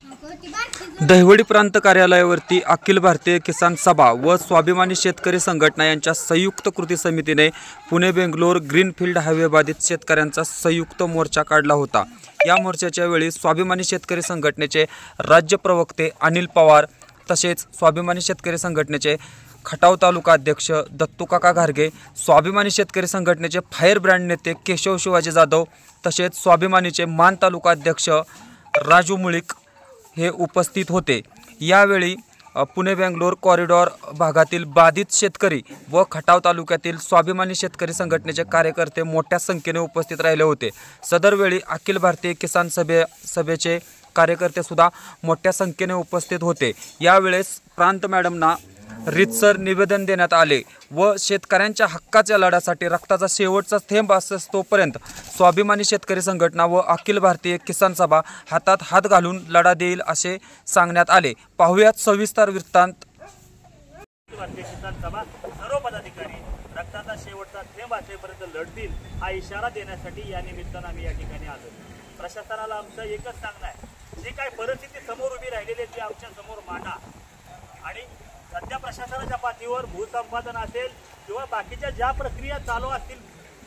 दहिवडी प्रांत कार्यालयावरती अखिल भारतीय किसान सभा व स्वाभिमानी शेतकरी संघटना यांच्या संयुक्त कृती समितीने पुणे बेंगलोर ग्रीनफील्ड हायवे बाधित शेतकऱ्यांचा संयुक्त मोर्चा काढला होता। या मोर्चाच्या वेळी स्वाभिमानी शेतकरी संघटनेचे राज्य प्रवक्ते अनिल पवार तसेच स्वाभिमानी शेतकरी संघटनेचे खटाव तालुका अध्यक्ष दत्तूकाका घारगे, स्वाभिमानी शेतकरी संघटनेचे फायर ब्रँड नेते केशव शिवाजी जाधव तसेच स्वाभिमानीचे मान तालुका अध्यक्ष राजू मुळीक हे उपस्थित होते। यावेळी पुणे बेंगलोर कॉरिडॉर भागातील बाधित शेतकरी व खटाव तालुक्यातील स्वाभिमानी शेतकरी संघटनेचे कार्यकर्ते मोठ्या संख्येने उपस्थित राहिले होते। सदर वेळी अखिल भारतीय किसान सभेचे कार्यकर्ते सुद्धा मोठ्या संख्येने उपस्थित होते। यावेळेस प्रांत मॅडमना रीतसर निवेदन देण्यात आले व शेतकऱ्यांच्या हक्काच्या लढ्यासाठी रक्ताचा शेवटचा थेंब असतोपर्यंत स्वाभिमानी शेतकरी संघटना व अखिल भारतीय किसान सभा हातात हात घालून लढा देईल असे सांगण्यात आले। पाहुयात सविस्तर वृत्तांत। भारतीय किसान सभा सर्व पदाधिकारी रक्ताचा शेवटचा थेंब असेपर्यंत लढतील हा इशारा देण्यासाठी या निमित्तानं आम्ही या ठिकाणी आलो। प्रशासनाला आमचं एकच सांगणं आहे, जी काय परिस्थिती समोर उभी राहिलेली आहे ती आमच्या समोर मांडा आणि सध्या प्रशासनाच्या पातळीवर भूसंपादन असेल किंवा बाकीच्या ज्या प्रक्रिया चालू असतील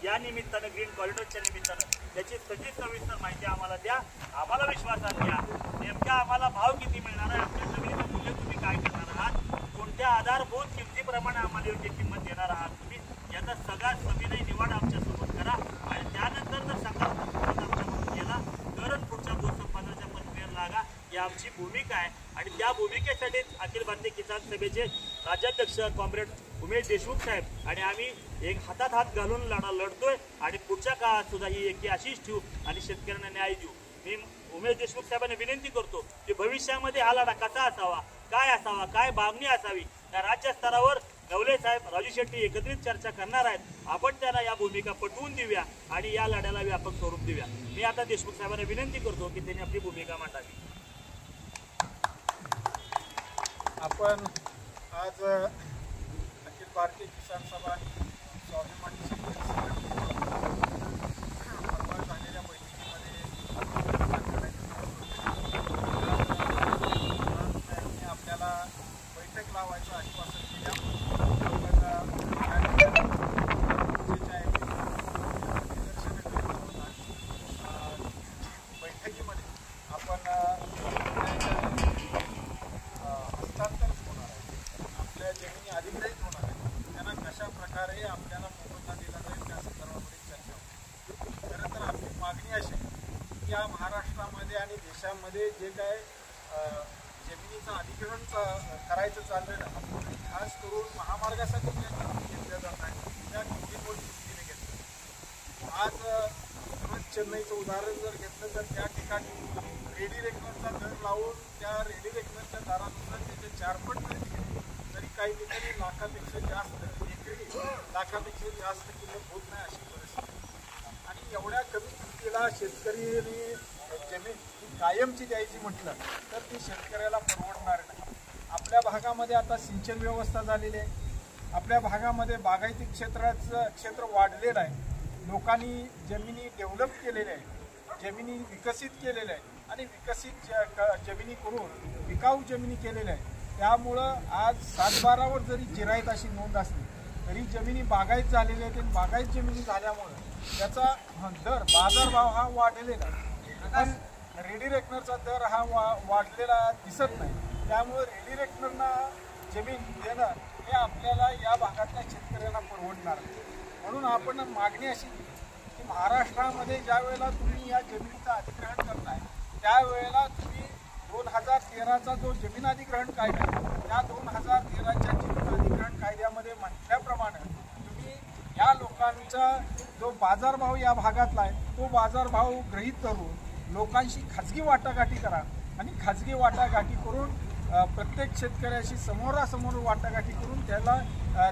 या निमित्तानं ग्रीन कॉरिडॉरच्या निमित्तानं त्याची सविस्तर माहिती आम्हाला द्या, आम्हाला विश्वासात घ्या। नेमका आम्हाला भाव किती मिळणार आहे, आमच्या जमिनीचं मूल्य तुम्ही काय करणार आहात, कोणत्या आधारभूत किमतीप्रमाणे आम्हाला योग्य किंमत देणार आहात तुम्ही, याचा सगळा सविनय निवाडा आमच्या समोर करा आणि त्यानंतर जर सकारात्मक आमच्याकडून केला तरच पुढच्या भूसंपादनाच्या प्रक्रियेला लागा, ही आमची भूमिका आहे। आणि त्या भूमिकेसाठी अखिल भारतीय किसान सभेचे राज्याध्यक्ष कॉम्रेड उमेश देशमुख साहेब आणि आम्ही एक हातात हात घालून लढा लढतोय आणि पुढच्या काळात सुद्धा ही एकी अशीच ठेवू आणि शेतकऱ्यांना न्याय देऊ। मी उमेश देशमुख साहेबांना विनंती करतो की भविष्यामध्ये हा लढा कसा असावा, काय मागणी असावी, त्या राज्य स्तरावर गवले साहेब, राजू शेट्टी एकत्रित चर्चा करणार आहेत। आपण त्यांना या भूमिका पटवून देऊया आणि या लढ्याला व्यापक स्वरूप देऊया। मी आता देशमुख साहेबांना विनंती करतो की त्यांनी आपली भूमिका मांडावी। आपण आज अखिल भारतीय किसान सभा स्वाभिमानी शेतकरी संघटनेच्या झालेल्या बैठकीमध्ये आपल्याला बैठक लावायचं आश्वासन बैठकीमध्ये आपण आपल्या जमिनी अधिग्रहित होणार आहे त्यांना कशा प्रकारे आपल्याला मोबदला दिला जाईल त्या संदर्भामध्ये चर्चा होती। खरं तर आपली मागणी अशी की या महाराष्ट्रामध्ये आणि देशामध्ये जे काय जमिनीचं अधिग्रहण करायचं चाललेलं आहे, खास करून महामार्गासाठी ज्या किमती घेतल्या जात आहेत त्या किमतींवर दृष्टीने घेतलं। आज चेन्नईचं उदाहरण जर घेतलं तर त्या ठिकाणी रेडी रेकनरचा दर लावून त्या रेडी रेकनरच्या दरानुसार त्याचे 4 पट खरेदी केली, तरी काही ठिकाणी लाखापेक्षा जास्त एकरी लाखापेक्षा जास्त किंमत होत नाही अशी परिस्थिती। आणि एवढ्या कमी किमतीला शेतकरी जमीन कायमची द्यायची म्हटलं तर ती शेतकऱ्याला परवडणार नाही। आपल्या भागामध्ये आता सिंचन व्यवस्था झालेली आहे, आपल्या भागामध्ये बागायती क्षेत्र वाढलेलं आहे, लोकांनी जमिनी डेव्हलप केलेल्या आहेत, जमिनी विकसित केलेल्या आहेत आणि विकसित जमिनी करून विकाऊ जमिनी केलेल्या आहेत। त्यामुळं आज 7/12वर जरी जिरायत अशी नोंद असली तरी जमिनी बागायत झालेल्या आहेत आणि बागायत जमिनी झाल्यामुळं त्याचा दर बाजारभाव हा वाढलेला आहे, पण रेडी रेकनरचा दर हा वाढलेला दिसत नाही। त्यामुळं रेडी रेकनरना जमीन देणं हे आपल्याला या भागातल्या शेतकऱ्यांना परवडणार नाही। म्हणून आपण मागणी अशी की महाराष्ट्रामध्ये ज्या वेळेला तुम्ही या जमिनीचं अधिग्रहण करताय त्यावेळेला तुम्ही 2013चा जो जमीन अधिग्रहण कायदा आहे त्या 2013च्या जमीन अधिग्रहण कायद्यामध्ये म्हटल्याप्रमाणे तुम्ही या लोकांचा जो बाजारभाव या भागातला आहे तो बाजारभाव गृहीत करून लोकांशी खाजगी वाटाघाटी करा आणि खाजगी वाटाघाटी करून प्रत्येक शेतकऱ्याशी समोरासमोर वाटाघाटी करून त्याला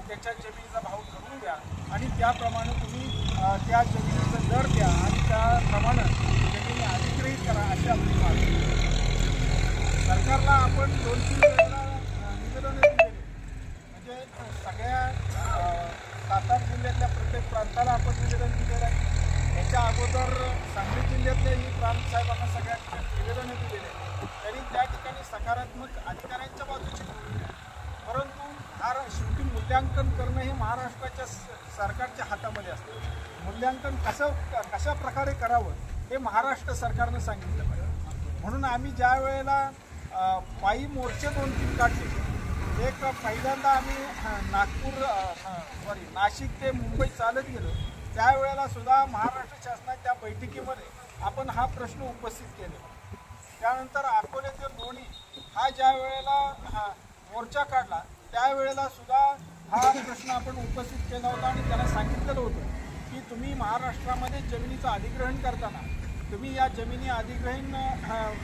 त्याच्या जमिनीचा भाव ठरवून द्या आणि त्याप्रमाणे तुम्ही त्या जमिनीचा दर द्या आणि त्याप्रमाणे जमिनी अधिग्रहित करा अशी आपली मागणी। सरकारला आपण 2-3 वेळेला निवेदन दिलेले, म्हणजे सगळ्या 7-8 जिल्ह्यातल्या प्रत्येक प्रांताला आपण निवेदन दिलेलं आहे। याच्या अगोदर सांगली जिल्ह्यातल्याही प्रांत साहेबांना सगळ्यांना निवेदन दिलेले, त्यांनी त्या सकारात्मक अधिकाऱ्यांच्या बाजूची भूमिका आहे. परंतु शेवटी मूल्यांकन करणं हे महाराष्ट्राच्या सरकारच्या हातामध्ये असतं. मूल्यांकन कशा प्रकारे करावं हे महाराष्ट्र सरकारनं सांगितलं पाहिजे. म्हणून आम्ही ज्या वेळेला पायी मोर्चे 2-3 काढले, एक पहिल्यांदा आम्ही नाशिक ते मुंबई चालत गेलो, त्यावेळेला सुद्धा महाराष्ट्र शासनाच्या बैठकीमध्ये आपण हा प्रश्न उपस्थित केला. त्यानंतर अकोले ते लोणी हा ज्या वेळेला मोर्चा काढला त्यावेळेला सुद्धा हा प्रश्न आपण उपस्थित केला होता आणि त्याला सांगितलेलं होतं की तुम्ही महाराष्ट्रामध्ये जमिनीचं अधिग्रहण करताना तुम्ही या जमिनी अधिग्रहण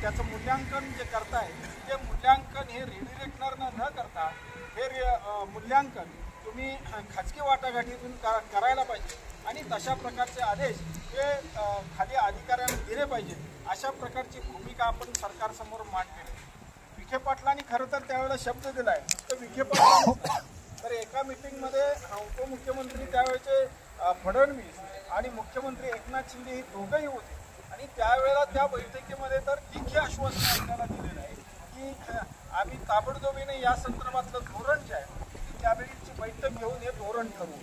त्याचं मूल्यांकन जे करताय ते मूल्यांकन हे रिडिरेक्टरनं न करता हे मूल्यांकन तुम्ही खाजगी वाटाघाटीतून करायला पाहिजे आणि तशा प्रकारचे आदेश हे खाली अधिकाऱ्यांना दिले पाहिजेत. अशा प्रकारची भूमिका आपण सरकारसमोर मांडली. विखे पाटलांनी खरं तर त्यावेळेला शब्द दिला आहे, तर विखे पाटलांनी तर एका मिटिंगमध्ये उपमुख्यमंत्री त्यावेळेचे फडणवीस आणि मुख्यमंत्री एकनाथ शिंदे हे दोघंही होते आणि त्यावेळेला त्या बैठकीमध्ये तर लेखी आश्वासन आपल्याला दिलेलं आहे की आम्ही ताबडतोबीने या संदर्भातलं धोरण जे आहे की त्यावेळीची बैठक घेऊन हे धोरण ठरवू.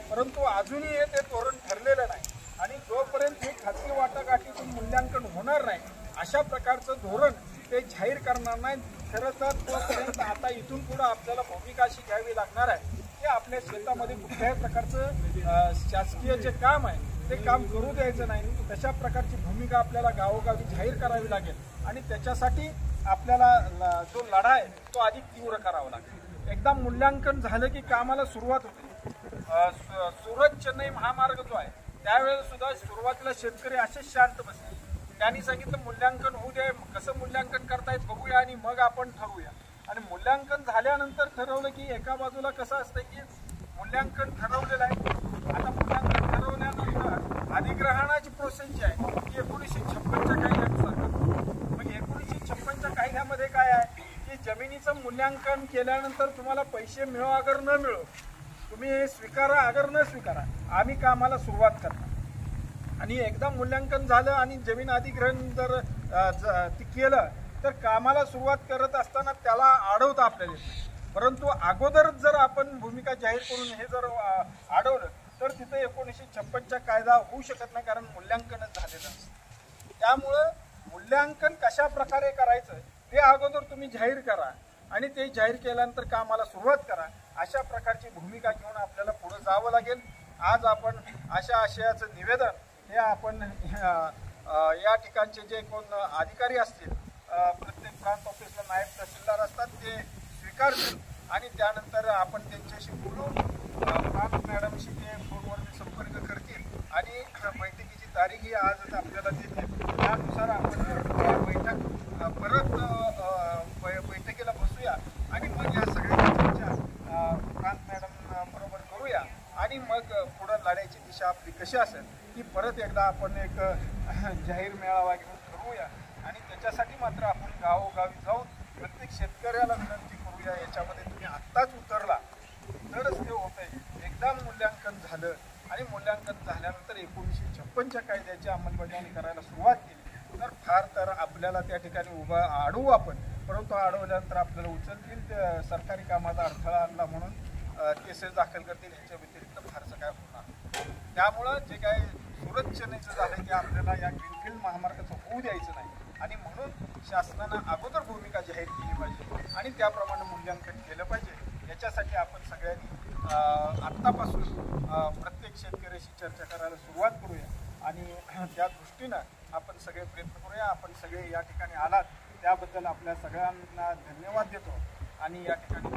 परंतु अजूनही हे ते धोरण ठरलेलं नाही आणि जोपर्यंत हे खाजगी वाटाघाटीतून मूल्यांकन होणार नाही अशा प्रकारचं धोरण ते जाहीर करणार नाही. खरं तर तोपर्यंत आता इथून पुढं आपल्याला भूमिका अशी घ्यावी लागणार आहे की आपल्या शेतामध्ये कुठल्याही प्रकारचं शासकीय जे काम आहे ते काम करू द्यायचं नाही. तशा प्रकारची भूमिका आपल्याला गावोगावी जाहीर करावी लागेल आणि त्याच्यासाठी आपल्याला जो लढा आहे तो अधिक तीव्र करावा लागेल. एकदा मूल्यांकन झालं की कामाला सुरुवात होते. सुरत चेन्नई महामार्ग जो आहे त्यावेळेला सुद्धा सुरुवातीला शेतकरी असेच शांत बसले. त्यांनी सांगितलं मूल्यांकन होऊ द्या, कसं मूल्यांकन करतायत बघूया आणि मग आपण ठरवूया. आणि मूल्यांकन झाल्यानंतर ठरवलं की एका बाजूला कसं असतं की मूल्यांकन ठरवलेलं आहे. आता मूल्यांकन ठरवल्यानंतर अधिग्रहणाची प्रोसेस जी आहे ती 1956च्या कायद्यानुसार करतो. मग 1956च्या कायद्यामध्ये काय आहे की जमिनीचं मूल्यांकन केल्यानंतर तुम्हाला पैसे मिळो अगर न मिळो, तुम्ही हे स्वीकारा अगर न स्वीकारा, आम्ही कामाला सुरुवात करणार. आणि एकदा मूल्यांकन झालं आणि जमीन अधिग्रहण जर केलं तर कामाला सुरुवात करत असताना त्याला अडवतं आपल्याला. परंतु अगोदरच जर आपण भूमिका जाहीर करून हे जर अडवलं तर तिथं 1956चा कायदा होऊ शकत नाही, कारण मूल्यांकनच झालेलं असतं. त्यामुळं मूल्यांकन कशा प्रकारे करायचं ते अगोदर तुम्ही जाहीर करा आणि ते जाहीर केल्यानंतर कामाला सुरुवात करा. अशा प्रकारची भूमिका घेऊन आपल्याला पुढे जावं लागेल. आज आपण अशा आशयाचं निवेदन हे आपण या ठिकाणचे जे कोण अधिकारी असतील, प्रत्येक प्रांत ऑफिसला नायब तहसीलदार असतात, ते स्वीकारतील आणि त्यानंतर आपण त्यांच्याशी बोलून प्रांत मॅडमशी ते फोनवरती संपर्क करतील आणि बैठकीची तारीखही आजच आपल्याला देतील. त्यानुसार आपण बैठकीला बसूया आणि मग या सगळ्या चर्चा प्रांत मॅडम बरोबर करूया आणि मग पुढं लढायची दिशा आपली कशी असेल की परत एकदा आपण एक जाहीर मेळावा घेऊन ठरवूया. आणि त्याच्यासाठी मात्र आपण गावोगावी जाऊन प्रत्येक शेतकऱ्याला विनंती करूया. याच्यामध्ये तुम्ही आत्ताच उतरला तरच ते होतंय. एकदा मूल्यांकन झालं आणि मूल्यांकन झाल्यानंतर 1956च्या कायद्याची अंमलबजावणी करायला सुरुवात केली तर फार तर आपल्याला त्या ठिकाणी अडवू आपण, परंतु अडवल्यानंतर आपल्याला उचलतील, सरकारी कामाचा अडथळा आणला म्हणून केसेस दाखल करतील. ह्याच्या व्यतिरिक्त फारसं काय होणार. त्यामुळं जे काय सुरत चेन्नईचं झालं की आपल्याला या ग्रीनफील्ड महामार्गाचं होऊ द्यायचं नाही आणि म्हणून शासनानं अगोदर भूमिका जाहीर केली पाहिजे आणि त्याप्रमाणे मूल्यांकन केलं पाहिजे. याच्यासाठी आपण सगळ्यांनी आत्तापासून प्रत्येक शेतकऱ्याशी चर्चा करायला सुरुवात करूया आणि त्या दृष्टीनं आपण सगळे प्रयत्न करूया. आपण सगळे या ठिकाणी आलात त्याबद्दल आपल्या सगळ्यांना धन्यवाद देतो आणि या ठिकाणी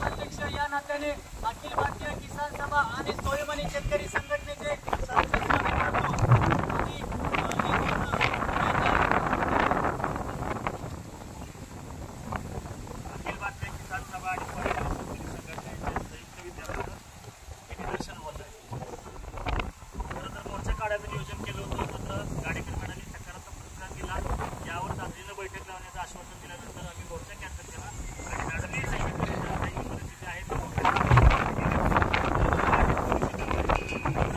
अध्यक्ष या नात्याने अखिल भारतीय किसान सभा आणि स्वाभिमानी शेतकरी संघटनेचे अखिल भारतीय किसान सभा आणि स्वाभिमानी शेतकरी संघटनेचे संयुक्त विद्यमानं हे निदर्शन होत आहे. खरं तर मोर्चा काढायचं नियोजन केलं होतं, मात्र गाडेकर मॅडमनी सकारात्मक प्रतिसाद दिला. यावर तातडीनं बैठक लावण्याचं आश्वासन दिल्यानंतर आम्ही मोर्चा कॅन्सल केला आणि मॅडमने सांगितलं परिस्थिती आहे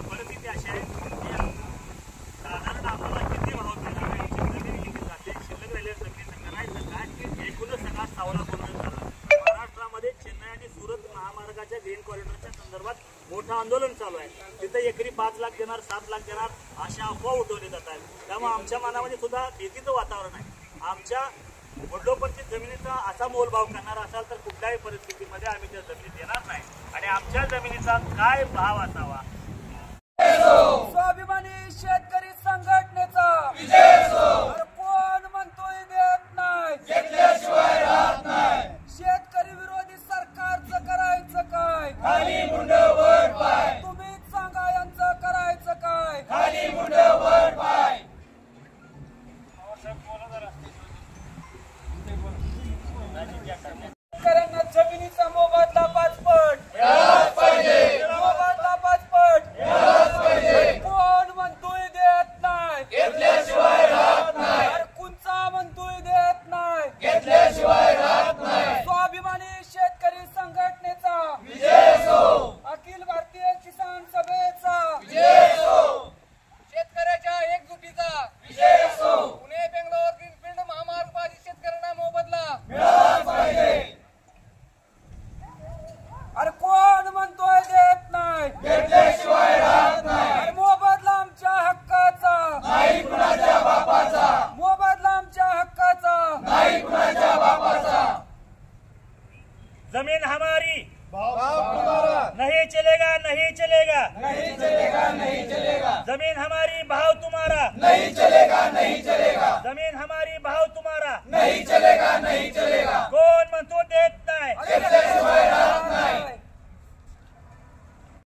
परिस्थिती अशी आहे आंदोलन चालू आहे तिथे एकरी 5 लाख देणार 7 लाख देणार अशा अफवा उठवल्या जात आहेत. त्यामुळे आमच्या मनामध्ये सुद्धा भीतीचं वातावरण आहे. आमच्या वडिलोपार्जित जमिनीचा असा मोलभाव करणार असाल तर कुठल्याही परिस्थितीमध्ये आम्ही त्या जमिनी देणार नाही आणि आमच्या जमिनीचा काय भाव असावा. स्वाभिमानी शेतकरी संघटनेचा विजय असो. कोण म्हणतोय देत नाही, घेतल्याशिवाय राहत नाही. शेतकरी विरोधी सरकारचं करायचं काय, खाली मुंड वर पाय. तुम्हीच सांगा यांचं करायचं काय, खाली मुंड वर पाय. शेतकऱ्यांना जमिनीचा मोबदला 5 पट मिळालाच पाहिजे. मोबदला 5 पट मिळालाच पाहिजे. कोण म्हणतोय देत नाही, घेतल्याशिवाय राहत नाही. अरे कुणचा म्हणतोय देत नाही, घेतल्याशिवाय राहत नाही. स्वाभिमानी शेतकरी संघटनेचा विजय असो. अखिल भारतीय किसान सभेचा विजय असो. शेतकऱ्याच्या एकजुटीचा विजय असो. पुणे बेंगलोर ग्रीनफील्ड महामार्ग बाधित शेतकऱ्यांना मोबदला मिळालाच पाहिजे. अरे कोण म्हणतोय देत नाही, घेतल्याशिवाय राहत नाही. अरे मोबदला आमच्या हक्काचा, नाही कुणाच्या बापाचा. मोबदला आमच्या हक्काचा, नाही कुणाच्या बापाचा. जमीन हमारी नहीं चलेगा नहीं चलेगा नहीं चलेगा नहीं चलेगा. जमीन हमारी भाव तुम्हारा नहीं चलेगा नहीं चलेगा. जमीन हमारी भाव तुम्हारा नहीं चलेगा नहीं चलेगा.